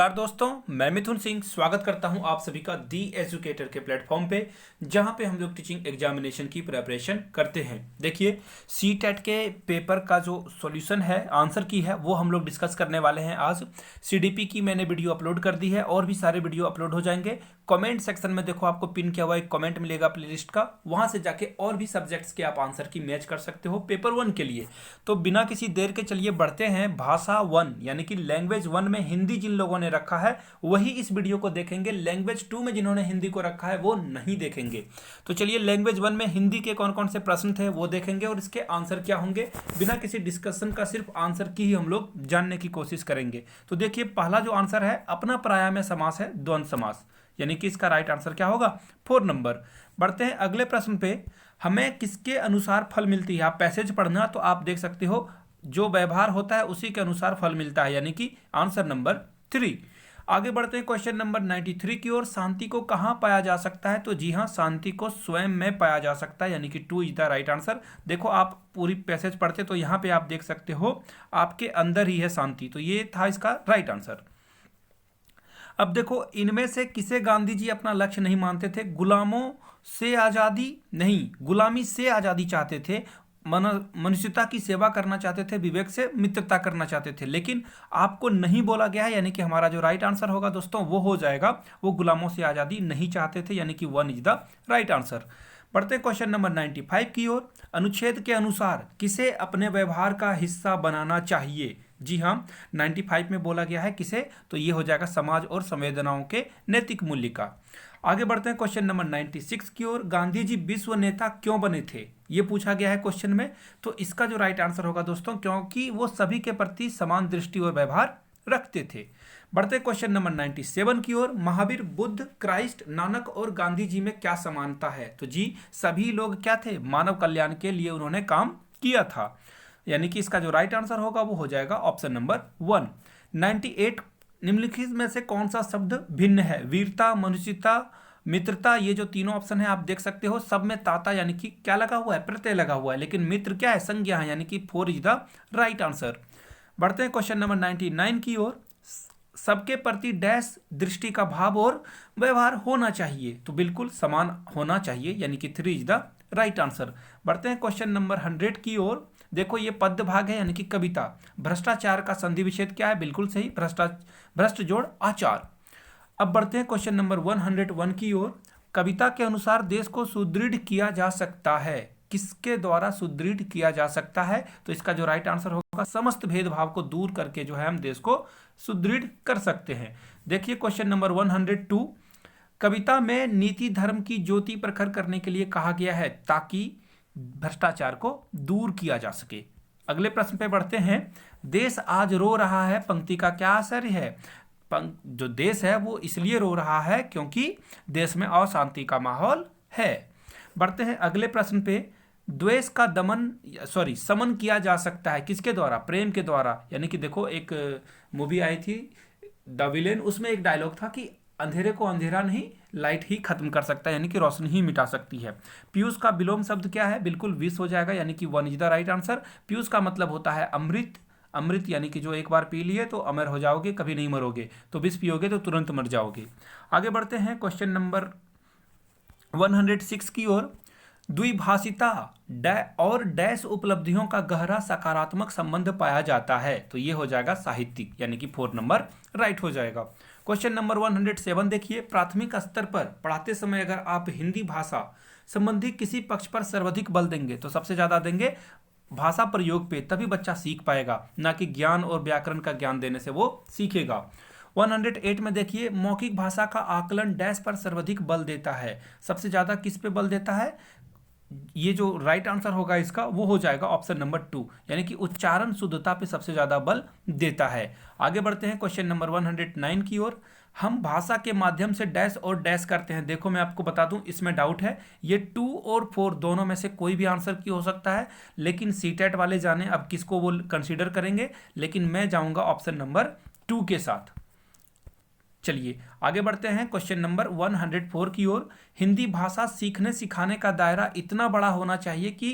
नमस्कार दोस्तों, मैं मिथुन सिंह स्वागत करता हूं आप सभी का दी एजुकेटर के प्लेटफॉर्म पे, जहां पे हम लोग टीचिंग एग्जामिनेशन की प्रिपरेशन करते हैं। देखिए, सी टेट के पेपर का जो सॉल्यूशन है, आंसर की है, वो हम लोग डिस्कस करने वाले हैं आज। सीडीपी की मैंने वीडियो अपलोड कर दी है और भी सारे वीडियो अपलोड हो जाएंगे। कमेंट सेक्शन में देखो, आपको पिन किया हुआ एक कमेंट मिलेगा प्लेलिस्ट का, वहां से जाके और भी सब्जेक्ट्स के आप आंसर की मैच कर सकते हो पेपर 1 के लिए। तो बिना किसी देर के चलिए बढ़ते हैं। भाषा 1 यानी कि लैंग्वेज 1 में हिंदी जिन लोगों ने रखा है वही इस वीडियो को देखेंगे। लैंग्वेज 2 में जिन्होंने हिंदी को रखा है वो नहीं देखेंगे। तो चलिए, लैंग्वेज 1 में हिंदी के कौन कौन से प्रश्न थे वो देखेंगे और इसके आंसर क्या होंगे। बिना किसी डिस्कशन का सिर्फ आंसर की ही हम लोग जानने की कोशिश करेंगे। तो देखिए, पहला जो आंसर है अपना पराया में समास है द्वंद्व समास, यानी कि इसका राइट आंसर क्या होगा 4 नंबर। बढ़ते हैं अगले प्रश्न पे। हमें किसके अनुसार फल मिलती है? आप पैसेज पढ़ना तो आप देख सकते हो, जो व्यवहार होता है उसी के अनुसार फल मिलता है, यानी कि आंसर नंबर 3। आगे बढ़ते हैं क्वेश्चन नंबर 93 की ओर। शांति को कहाँ पाया जा सकता है? तो जी हाँ, शांति को स्वयं में पाया जा सकता है, यानी कि 2 इज द राइट आंसर। देखो, आप पूरी पैसेज पढ़ते तो यहाँ पे आप देख सकते हो आपके अंदर ही है शांति, तो ये था इसका राइट आंसर। अब देखो, इनमें से किसे गांधी जी अपना लक्ष्य नहीं मानते थे? गुलामों से आज़ादी नहीं, गुलामी से आज़ादी चाहते थे। मनुष्यता की सेवा करना चाहते थे, विवेक से मित्रता करना चाहते थे, लेकिन आपको नहीं बोला गया है, यानी कि हमारा जो राइट आंसर होगा दोस्तों वो हो जाएगा, वो गुलामों से आज़ादी नहीं चाहते थे, यानी कि 1 इज द राइट आंसर। बढ़ते क्वेश्चन नंबर 95 की ओर। अनुच्छेद के अनुसार किसे अपने व्यवहार का हिस्सा बनाना चाहिए? जी हाँ, 95 में बोला गया है किसे, तो ये हो जाएगा समाज और संवेदनाओं के नैतिक मूल्य का। आगे बढ़ते हैं क्वेश्चन नंबर 96 की ओर। गांधी जी विश्व नेता क्यों बने थे? ये पूछा गया है क्वेश्चन में। तो इसका जो राइट आंसर होगा दोस्तों, क्योंकि वो सभी के प्रति समान दृष्टि और व्यवहार रखते थे। बढ़ते क्वेश्चन नंबर 97 की ओर। महावीर, बुद्ध, क्राइस्ट, नानक और गांधी जी में क्या समानता है? तो जी, सभी लोग क्या थे? मानव कल्याण के लिए उन्होंने काम किया था, यानी कि इसका जो राइट आंसर होगा वो हो जाएगा ऑप्शन नंबर 1। 98। निम्नलिखित में से कौन सा शब्द भिन्न है? वीरता, मनुष्यता, मित्रता, ये जो तीनों ऑप्शन है आप देख सकते हो, सब में ताता यानी कि क्या लगा हुआ है? प्रत्यय लगा हुआ है, लेकिन मित्र क्या है? संज्ञा है, यानी कि 4 इज द राइट आंसर। बढ़ते हैं क्वेश्चन नंबर 99 की ओर। सबके प्रति डैश दृष्टि का भाव और व्यवहार होना चाहिए, तो बिल्कुल समान होना चाहिए, यानी कि 3 इज द राइट आंसर। बढ़ते हैं क्वेश्चन नंबर 100 की ओर। देखो, ये पद्य भाग है, यानी कि कविता। भ्रष्टाचार का संधि विच्छेद क्या है? बिल्कुल सही, भ्रष्ट जोड़ आचार। अब बढ़ते हैं क्वेश्चन नंबर 101 की ओर। कविता के अनुसार देश को सुदृढ़ किया जा सकता है, किसके द्वारा सुदृढ़ किया जा सकता है? तो इसका जो राइट आंसर होगा, समस्त भेदभाव को दूर करके जो है हम देश को सुदृढ़ कर सकते हैं। देखिए क्वेश्चन नंबर 102। कविता में नीति धर्म की ज्योति प्रखर करने के लिए कहा गया है, ताकि भ्रष्टाचार को दूर किया जा सके। अगले प्रश्न पे बढ़ते हैं। देश आज रो रहा है पंक्ति का क्या आशय है? जो देश है वो इसलिए रो रहा है क्योंकि देश में अशांति का माहौल है। बढ़ते हैं अगले प्रश्न पे। द्वेष का समन किया जा सकता है किसके द्वारा? प्रेम के द्वारा। यानी कि देखो, एक मूवी आई थी द विलेन, उसमें एक डायलॉग था कि अंधेरे को अंधेरा नहीं, लाइट ही खत्म कर सकता है, यानी कि रोशनी ही मिटा सकती है। पीयूष का विलोम शब्द क्या है? बिल्कुल विष हो जाएगा, यानी कि 1 is the right answer. Piyush का मतलब होता है अमृत। अमृत यानी कि जो एक बार पी लिए तो अमर हो जाओगे, कभी नहीं मरोगे, तो विष पियोगे तो तुरंत मर जाओगे। आगे बढ़ते हैं क्वेश्चन नंबर 106 की ओर। द्विभाषिता और डैश उपलब्धियों का गहरा सकारात्मक संबंध पाया जाता है, तो ये हो जाएगा साहित्यिक, यानी कि 4 नंबर राइट हो जाएगा। क्वेश्चन नंबर 107 देखिए। प्राथमिक स्तर पर पढ़ाते समय अगर आप हिंदी भाषा संबंधी किसी पक्ष पर सर्वाधिक बल देंगे, तो सबसे ज्यादा देंगे भाषा प्रयोग पे, तभी बच्चा सीख पाएगा, ना कि ज्ञान और व्याकरण का ज्ञान देने से वो सीखेगा। 108 में देखिए। मौखिक भाषा का आकलन डैश पर सर्वाधिक बल देता है, सबसे ज्यादा किस पे बल देता है? ये जो राइट आंसर होगा इसका वो हो जाएगा ऑप्शन नंबर 2, यानी कि उच्चारण शुद्धता पे सबसे ज्यादा बल देता है। आगे बढ़ते हैं क्वेश्चन नंबर 109 की ओर। हम भाषा के माध्यम से डैश और डैश करते हैं। देखो, मैं आपको बता दूं, इसमें डाउट है, ये 2 और 4 दोनों में से कोई भी आंसर की हो सकता है, लेकिन सीटेट वाले जाने अब किसको वो कंसीडर करेंगे, लेकिन मैं जाऊंगा ऑप्शन नंबर 2 के साथ। चलिए आगे बढ़ते हैं क्वेश्चन नंबर 104 की ओर। हिंदी भाषा सीखने सिखाने का दायरा इतना बड़ा होना चाहिए कि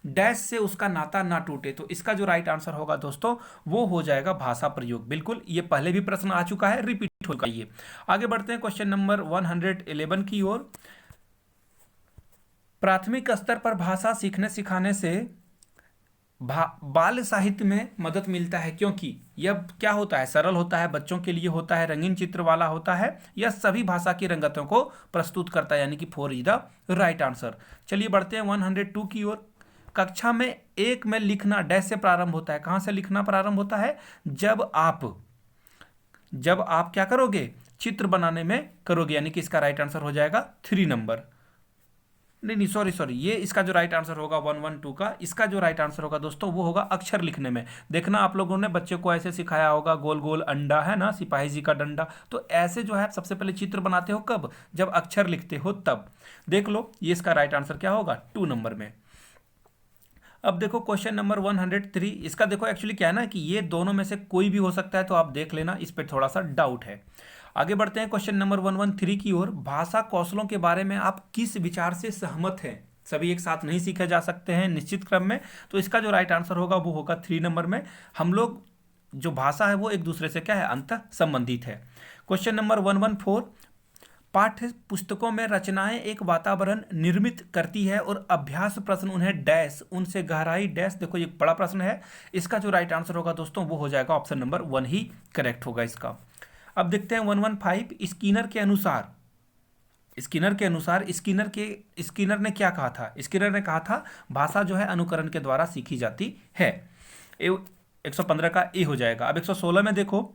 डैश से उसका नाता ना टूटे। तो इसका जो राइट आंसर होगा दोस्तों वो हो जाएगा भाषा प्रयोग। बिल्कुल, ये पहले भी प्रश्न आ चुका है, रिपीट होगा ये। आगे बढ़ते हैं क्वेश्चन नंबर 111 की ओर। प्राथमिक स्तर पर भाषा सीखने सिखाने से बाल साहित्य में मदद मिलता है, क्योंकि यह क्या होता है, सरल होता है, बच्चों के लिए होता है, रंगीन चित्र वाला होता है, यह सभी भाषा की रंगतों को प्रस्तुत करता है, यानी कि 4 इज द राइट आंसर। चलिए बढ़ते हैं 102 की ओर। कक्षा में एक में लिखना डैश से प्रारंभ होता है। कहाँ से लिखना प्रारंभ होता है? जब आप क्या करोगे, चित्र बनाने में करोगे, यानी कि इसका राइट आंसर हो जाएगा 3 नंबर। नहीं, सॉरी, ये इसका जो राइट आंसर होगा 112 का, इसका जो राइट आंसर होगा दोस्तों वो होगा अक्षर लिखने में। देखना आप लोगों ने बच्चे को ऐसे सिखाया होगा, गोल गोल अंडा है ना, सिपाही जी का डंडा, तो ऐसे जो है सबसे पहले चित्र बनाते हो कब? जब अक्षर लिखते हो तब। देख लो ये इसका राइट आंसर क्या होगा 2 नंबर में। अब देखो क्वेश्चन नंबर 103। इसका देखो एक्चुअली क्या है ना कि ये दोनों में से कोई भी हो सकता है, तो आप देख लेना, इस पर थोड़ा सा डाउट है। आगे बढ़ते हैं क्वेश्चन नंबर 113 की ओर। भाषा कौशलों के बारे में आप किस विचार से सहमत हैं? सभी एक साथ नहीं सीखे जा सकते हैं निश्चित क्रम में, तो इसका जो राइट आंसर होगा वो होगा 3 नंबर में। हम लोग जो भाषा है वो एक दूसरे से क्या है, अंतः संबंधित है। Question number 114। पाठ्य पुस्तकों में रचनाएं एक वातावरण निर्मित करती है और अभ्यास प्रश्न उन्हें डैश उनसे गहराई डैश। देखो ये बड़ा प्रश्न है, इसका जो राइट आंसर होगा दोस्तों वो हो जाएगा ऑप्शन नंबर 1 ही करेक्ट होगा इसका। अब देखते हैं 115। स्किनर ने क्या कहा था? स्किनर ने कहा था भाषा जो है अनुकरण के द्वारा सीखी जाती है। 115 का ए हो जाएगा। अब 116 में देखो,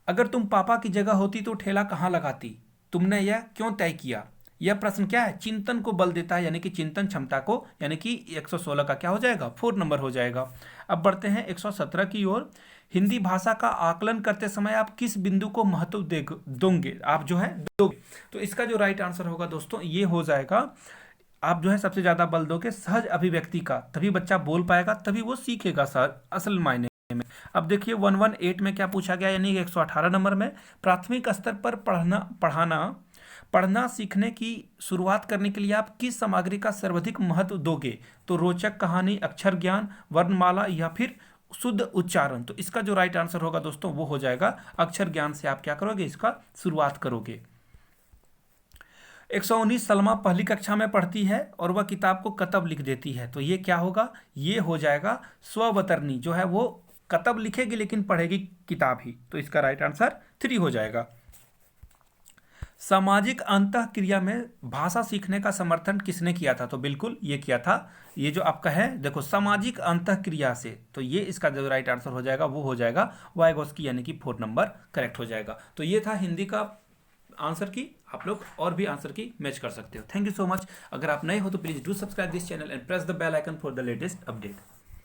अगर तुम पापा की जगह होती तो ठेला कहाँ लगाती? तुमने यह क्यों तय किया? यह प्रश्न क्या है? चिंतन को बल देता है, यानी कि चिंतन क्षमता को, यानी कि 116 का क्या हो जाएगा 4 नंबर हो जाएगा। अब बढ़ते हैं 117 की ओर। हिंदी भाषा का आकलन करते समय आप किस बिंदु को महत्व दोगे? आप जो है दोगे, तो इसका जो राइट आंसर होगा दोस्तों ये हो जाएगा, आप जो है सबसे ज्यादा बल दोगे सहज अभिव्यक्ति का, तभी बच्चा बोल पाएगा, तभी वो सीखेगा सर असल मायने में। अब देखिए 118 में क्या पूछा गया, यानी 118 नंबर में, प्राथमिक स्तर पर पढ़ना सीखने की शुरुआत करने के लिए आप किस सामग्री का सर्वाधिक महत्व दोगे? तो रोचक कहानी, अक्षर ज्ञान, वर्णमाला या फिर शुद्ध उच्चारण। तो इसका जो राइट आंसर होगा दोस्तों वो हो जाएगा अक्षर ज्ञान से आप क्या करोगे, इसका शुरुआत करोगे। 119। सलमा पहली कक्षा में पढ़ती है और वह किताब को कतब लिख देती है, तो ये क्या होगा? ये हो जाएगा स्ववतरणी, जो है वो कतब लिखेगी लेकिन पढ़ेगी किताब ही, तो इसका राइट आंसर 3 हो जाएगा। सामाजिक अंतःक्रिया में भाषा सीखने का समर्थन किसने किया था? तो बिल्कुल ये किया था, ये जो आपका है देखो सामाजिक अंतःक्रिया से, तो ये इसका जो राइट आंसर हो जाएगा वो हो जाएगा वाइगोस्की, यानी कि 4 नंबर करेक्ट हो जाएगा। तो ये था हिंदी का आंसर की। आप लोग और भी आंसर की मैच कर सकते हो। Thank you so much. अगर आप नए हो तो please do subscribe this channel and press the bell icon for the latest update.